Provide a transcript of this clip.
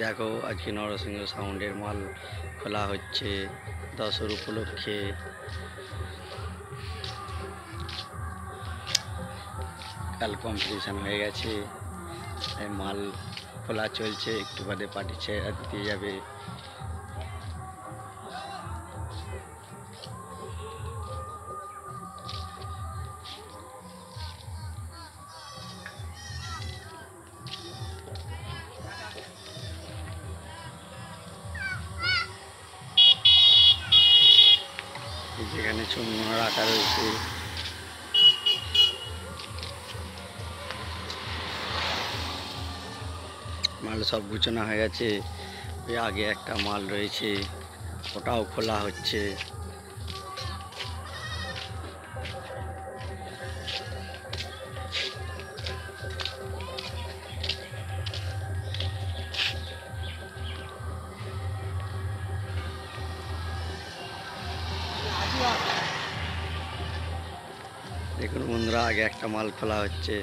দেখো আজকে নরসিংহ সাউন্ডের মাল খোলা হচ্ছে দশের উপলক্ষে। কাল কম্পিটিশন হয়ে গেছে, মাল খোলা চলছে, একটু বাদে পার্টি ছেড়ে দিতে যাবে। যেখানে চুমুন রাখা রয়েছে, মাল সব গুছানো হয়ে গেছে। ওই আগে একটা মাল রয়েছে, ওটাও খোলা হচ্ছে। দেখুন বন্ধুরা, আগে একটা মাল খোলা হচ্ছে।